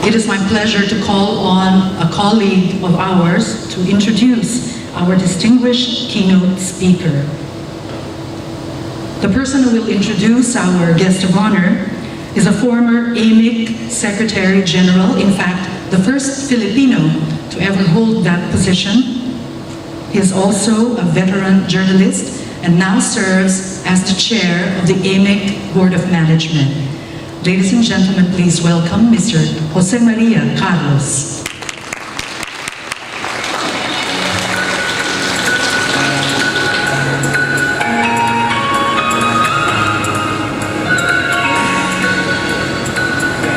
It is my pleasure to call on a colleague of ours to introduce our distinguished keynote speaker. The person who will introduce our guest of honor is a former AMIC Secretary General, in fact, the first Filipino to ever hold that position. He is also a veteran journalist and now serves as the chair of the AMIC Board of Management. Ladies and gentlemen, please welcome Mr. Jose Maria Carlos.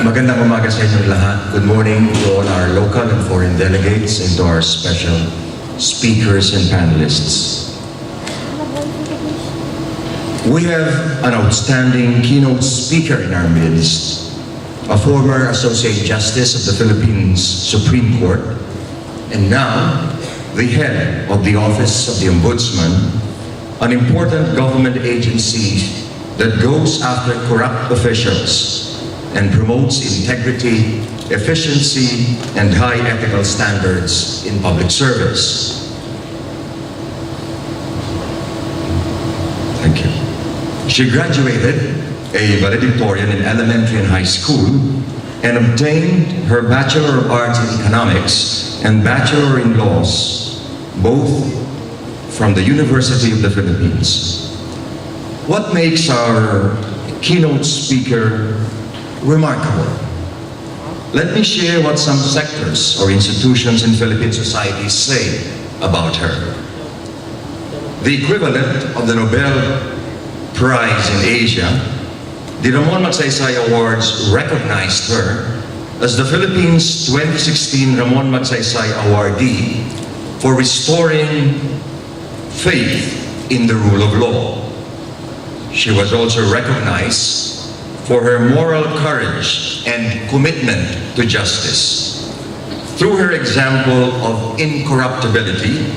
Magandang umaga sa inyong lahat. Good morning to all our local and foreign delegates and to our special speakers and panelists. We have an outstanding keynote speaker in our midst, a former Associate Justice of the Philippines Supreme Court, and now the head of the Office of the Ombudsman, an important government agency that goes after corrupt officials and promotes integrity, efficiency, and high ethical standards in public service. Thank you. She graduated a valedictorian in elementary and high school and obtained her Bachelor of Arts in Economics and Bachelor in Laws, both from the University of the Philippines. What makes our keynote speaker remarkable? Let me share what some sectors or institutions in Philippine society say about her. The equivalent of the Nobel Prize in Asia, the Ramon Magsaysay Awards recognized her as the Philippines' 2016 Ramon Magsaysay Awardee for restoring faith in the rule of law. She was also recognized for her moral courage and commitment to justice. Through her example of incorruptibility,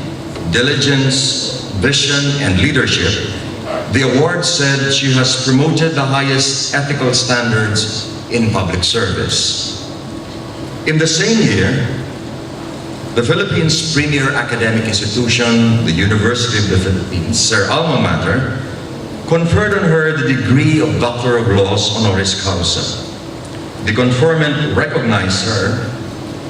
diligence, vision, and leadership, the award said she has promoted the highest ethical standards in public service. In the same year, the Philippines' premier academic institution, the University of the Philippines, her alma mater, conferred on her the degree of Doctor of Laws honoris causa. The conferment recognized her,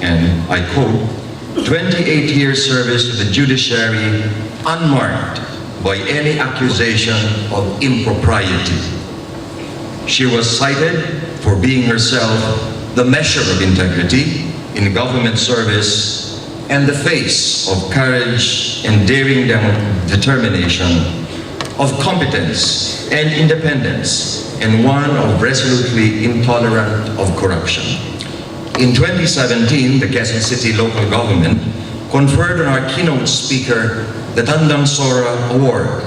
and I quote, 28 years service to the judiciary unmarked by any accusation of impropriety. She was cited for being herself the measure of integrity in government service and the face of courage and daring determination, of competence and independence, and one of resolutely intolerant of corruption. In 2017, the Quezon City local government conferred on our keynote speaker the Tandang Sora Award.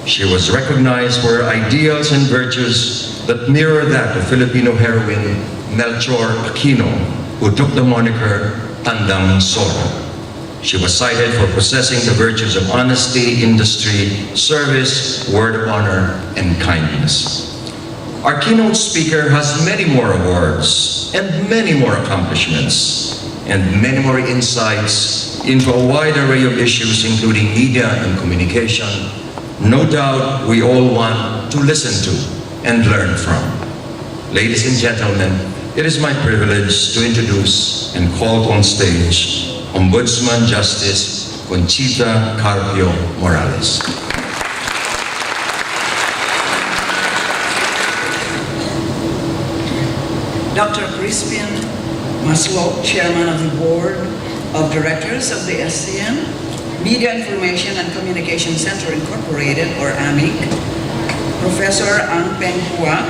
She was recognized for her ideals and virtues that mirror that of Filipino heroine Melchor Aquino, who took the moniker Tandang Sora. She was cited for possessing the virtues of honesty, industry, service, word of honor, and kindness. Our keynote speaker has many more awards and many more accomplishments and many more insights into a wide array of issues, including media and communication. No doubt we all want to listen to and learn from. Ladies and gentlemen, it is my privilege to introduce and call on stage Ombudsman Justice Conchita Carpio Morales. Dr. Crispin Maslow, Chairman of the Board of Directors of the SCM, Media Information and Communication Center Incorporated, or AMIC, Professor Ang Peng Hua,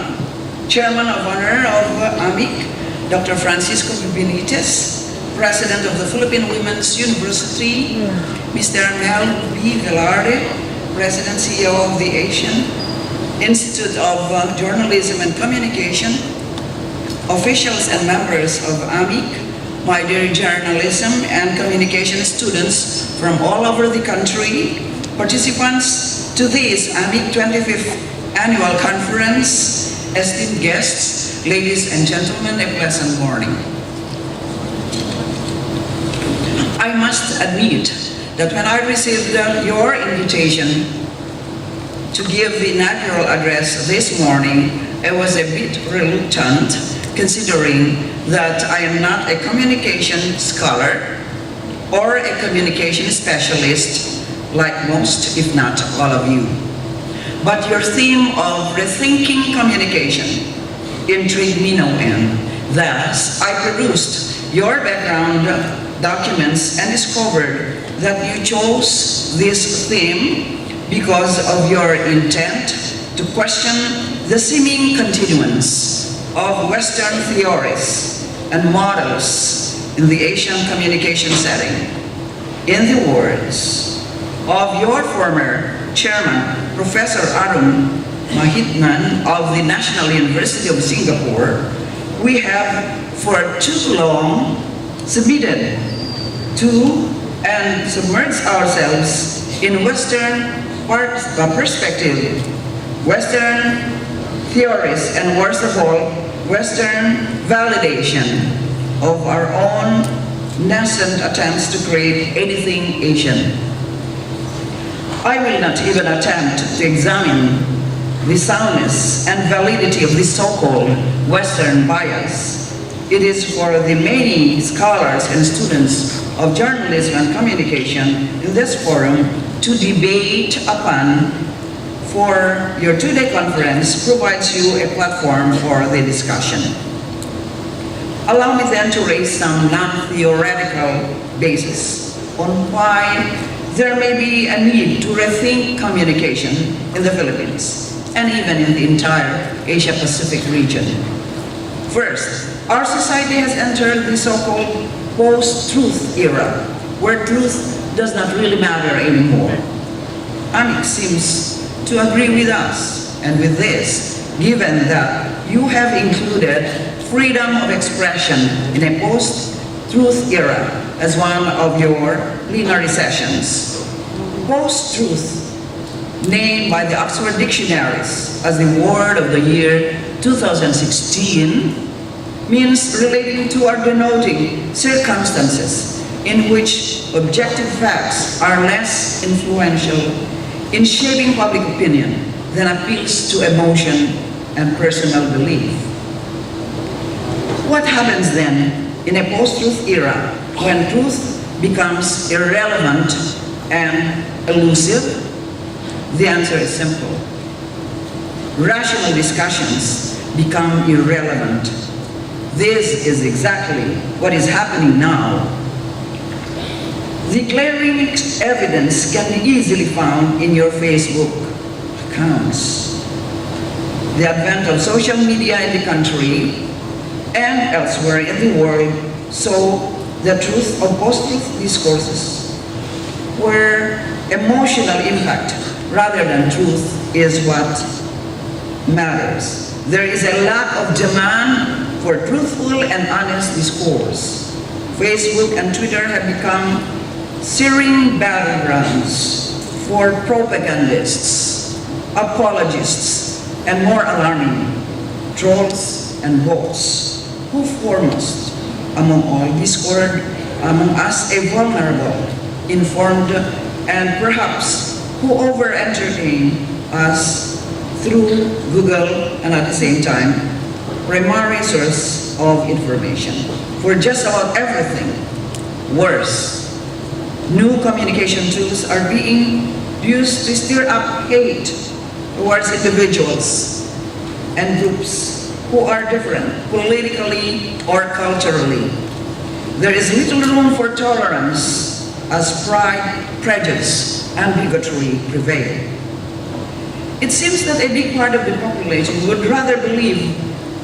Chairman of Honor of AMIC, Dr. Francisco Benitez, President of the Philippine Women's University, Mr. Mel B. Velarde, President CEO of the Asian Institute of Journalism and Communication, officials and members of AMIC, my dear journalism and communication students from all over the country, participants to this AMIC 25th Annual Conference, esteemed guests, ladies and gentlemen, a pleasant morning. I must admit that when I received your invitation to give the inaugural address this morning, I was a bit reluctant, considering that I am not a communication scholar or a communication specialist like most, if not all of you. But your theme of rethinking communication intrigued me no end. Thus, I perused your background documents and discovered that you chose this theme because of your intent to question the seeming continuance of Western theories and models in the Asian communication setting. In the words of your former chairman, Professor Arun Mahitman of the National University of Singapore, we have for too long submitted to and submerged ourselves in Western perspective, Western theories, and worst of all, Western validation of our own nascent attempts to create anything Asian. I will not even attempt to examine the soundness and validity of this so-called Western bias. It is for the many scholars and students of journalism and communication in this forum to debate upon, for your two-day conference provides you a platform for the discussion. Allow me then to raise some non-theoretical basis on why there may be a need to rethink communication in the Philippines and even in the entire Asia-Pacific region. First, our society has entered the so-called post-truth era, where truth does not really matter anymore. Anik seems to agree with us, and with this, given that you have included freedom of expression in a post-truth era as one of your plenary sessions. Post-truth, named by the Oxford Dictionaries as the word of the year 2016, means relating to or denoting circumstances in which objective facts are less influential in shaping public opinion than appeals to emotion and personal belief. What happens then in a post-truth era when truth becomes irrelevant and elusive? The answer is simple. Rational discussions become irrelevant. This is exactly what is happening now. The glaring evidence can be easily found in your Facebook accounts. The advent of social media in the country and elsewhere in the world saw the truth of post-truth discourses, where emotional impact rather than truth is what matters. There is a lack of demand for truthful and honest discourse. Facebook and Twitter have become searing battlegrounds for propagandists, apologists, and more alarming, trolls and bots, who foremost among all discord among us a vulnerable, informed, and perhaps who over-entertain us through Google and at the same time primary source of information for just about everything. Worse, new communication tools are being used to stir up hate towards individuals and groups who are different politically or culturally. There is little room for tolerance as pride, prejudice, and bigotry prevail. It seems that a big part of the population would rather believe,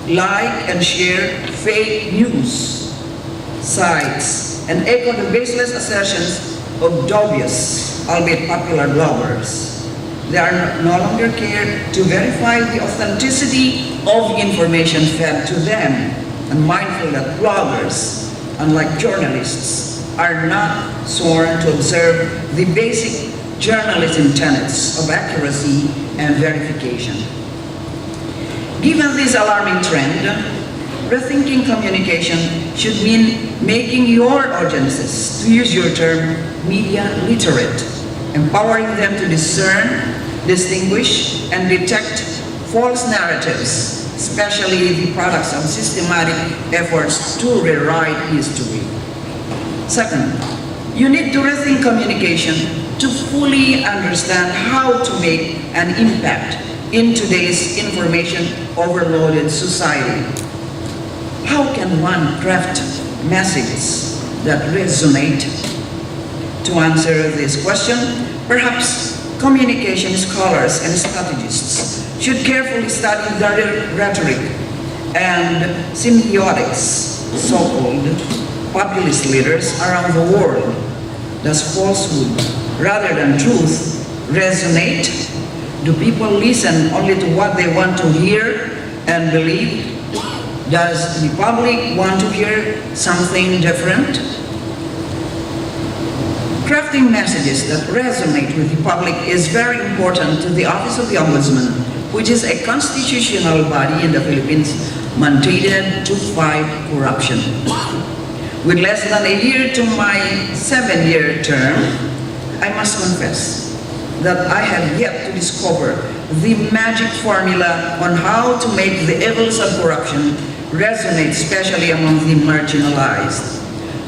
like, and share fake news sites and echo the baseless assertions of dubious, albeit popular bloggers. They are no longer care to verify the authenticity of information fed to them, and mindful that bloggers, unlike journalists, are not sworn to observe the basic journalism tenets of accuracy and verification. Given this alarming trend, rethinking communication should mean making your audiences, to use your term, media literate, empowering them to discern, distinguish, and detect false narratives, especially the products of systematic efforts to rewrite history. Second, you need to rethink communication to fully understand how to make an impact in today's information overloaded society. How can one craft messages that resonate? To answer this question, perhaps communication scholars and strategists should carefully study the rhetoric and semiotics, so-called populist leaders around the world. Does falsehood rather than truth resonate? Do people listen only to what they want to hear and believe? Does the public want to hear something different? Crafting messages that resonate with the public is very important to the Office of the Ombudsman, which is a constitutional body in the Philippines mandated to fight corruption. With less than a year to my 7-year term, I must confess that I have yet to discover the magic formula on how to make the evils of corruption resonate, especially among the marginalized.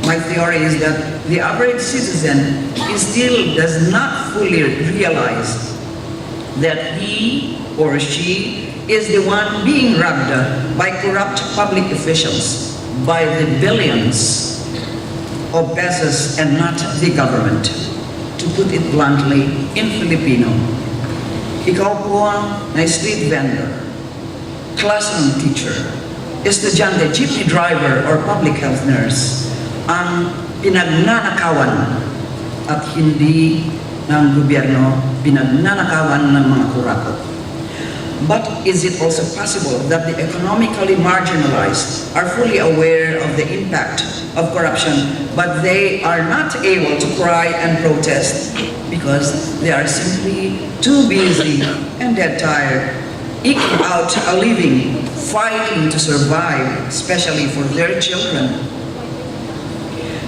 My theory is that the average citizen still does not fully realize that he or she is the one being robbed by corrupt public officials by the billions of pesos and not the government. To put it bluntly, in Filipino, ikaw po na street vendor, classroom teacher, estudyante, jeepney driver, or public health nurse, ang pinagnanakawan at hindi ng gobyerno pinagnanakawan ng mga kurako. But is it also possible that the economically marginalized are fully aware of the impact of corruption, but they are not able to cry and protest because they are simply too busy and dead tired, eking out a living, fighting to survive, especially for their children?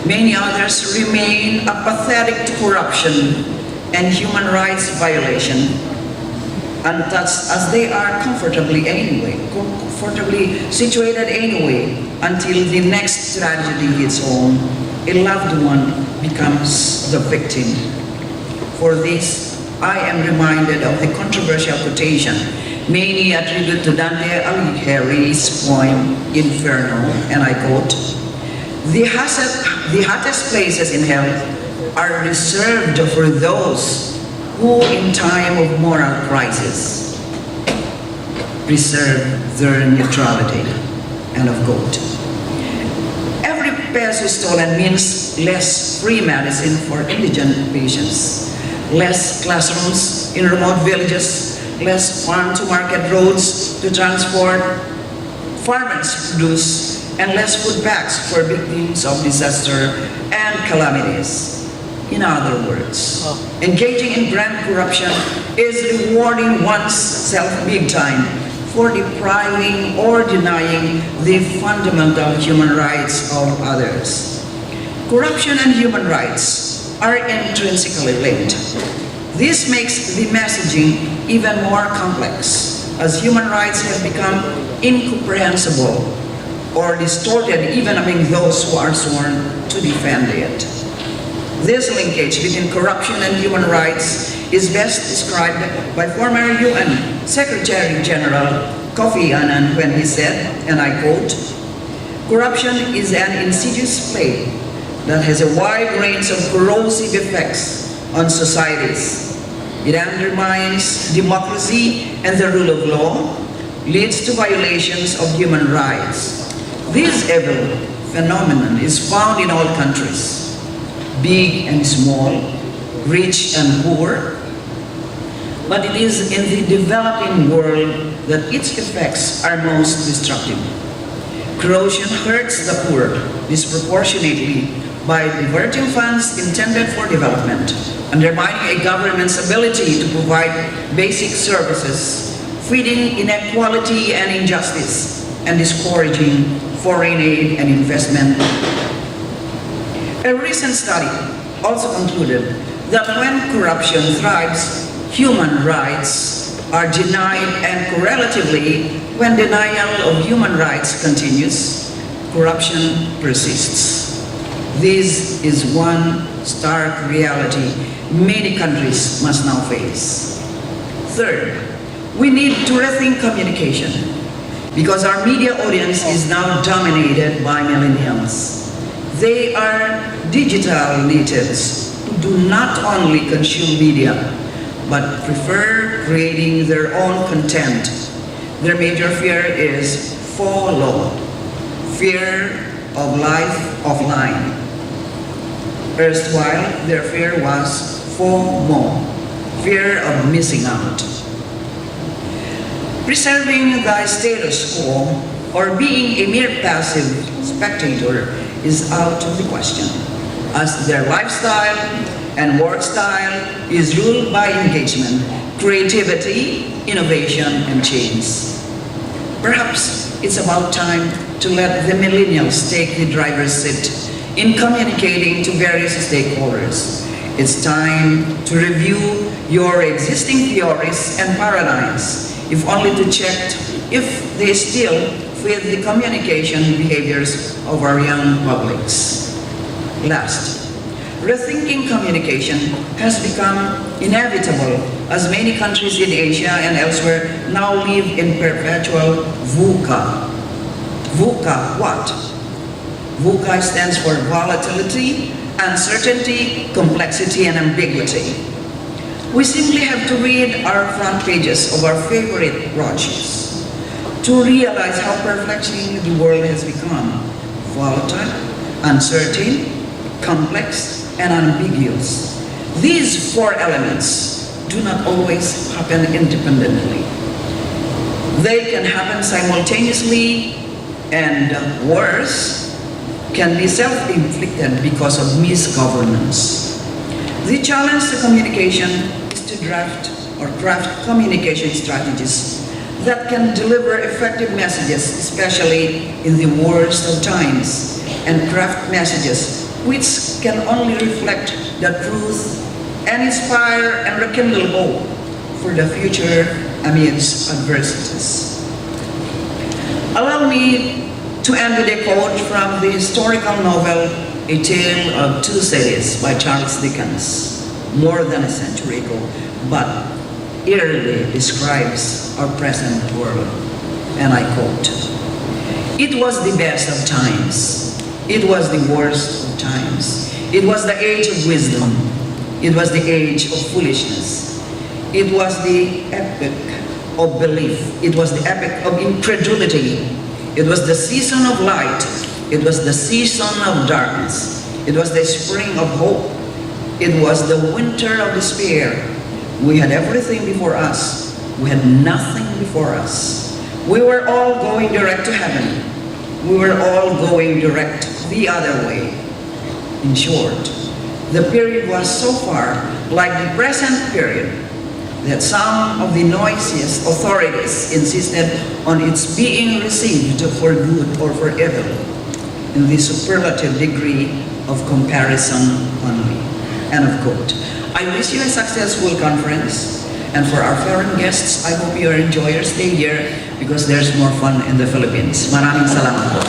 Many others remain apathetic to corruption and human rights violation, untouched as they are comfortably situated anyway, until the next tragedy hits home, a loved one becomes the victim. For this, I am reminded of the controversial quotation many attribute to Dante Alighieri's poem Inferno, and I quote, the hottest places in hell are reserved for those who in time of moral crisis preserve their neutrality. End of quote. Every peso stolen means less free medicine for indigent patients, less classrooms in remote villages, less farm-to-market roads to transport farmers' produce, and less food bags for victims of disaster and calamities. In other words, engaging in grand corruption is rewarding oneself big time for depriving or denying the fundamental human rights of others. Corruption and human rights are intrinsically linked. This makes the messaging even more complex, as human rights have become incomprehensible or distorted even among those who are sworn to defend it. This linkage between corruption and human rights is best described by former UN Secretary General Kofi Annan when he said, and I quote, corruption is an insidious plague that has a wide range of corrosive effects on societies. It undermines democracy and the rule of law, leads to violations of human rights. This evil phenomenon is found in all countries, big and small, rich and poor, but it is in the developing world that its effects are most destructive. Corruption hurts the poor disproportionately by diverting funds intended for development, undermining a government's ability to provide basic services, feeding inequality and injustice, and discouraging foreign aid and investment. A recent study also concluded that when corruption thrives, human rights are denied, and correlatively, when denial of human rights continues, corruption persists. This is one stark reality many countries must now face. Third, we need to rethink communication because our media audience is now dominated by millennials. They are digital natives who do not only consume media, but prefer creating their own content. Their major fear is FOLO, fear of life offline. Erstwhile, their fear was FOMO, fear of missing out. Preserving the status quo or being a mere passive spectator is out of the question, as their lifestyle and work style is ruled by engagement, creativity, innovation, and change. Perhaps it's about time to let the millennials take the driver's seat in communicating to various stakeholders. It's time to review your existing theories and paradigms, if only to check if they still fit the communication behaviors of our young publics. Last, rethinking communication has become inevitable as many countries in Asia and elsewhere now live in perpetual VUCA. VUCA what? VUCA stands for volatility, uncertainty, complexity, and ambiguity. We simply have to read our front pages of our favorite brochures to realize how perplexing the world has become: volatile, uncertain, complex, and ambiguous. These four elements do not always happen independently. They can happen simultaneously, and worse, can be self-inflicted because of misgovernance. The challenge to communication is to draft or craft communication strategies that can deliver effective messages, especially in the worst of times, and craft messages which can only reflect the truth and inspire and rekindle hope for the future amidst adversities. Allow me to end with a quote from the historical novel A Tale of Two Cities by Charles Dickens, more than a century ago, but eerily describes our present world. And I quote, "It was the best of times. It was the worst of times. It was the age of wisdom. It was the age of foolishness. It was the epoch of belief. It was the epoch of incredulity. It was the season of light. It was the season of darkness. It was the spring of hope. It was the winter of despair. We had everything before us. We had nothing before us. We were all going direct to heaven. We were all going direct the other way." In short, the period was so far like the present period that some of the noisiest authorities insisted on its being received for good or for evil, in the superlative degree of comparison only. End of quote. I wish you a successful conference, and for our foreign guests, I hope you enjoy your stay here because there's more fun in the Philippines. Maraming salamat po.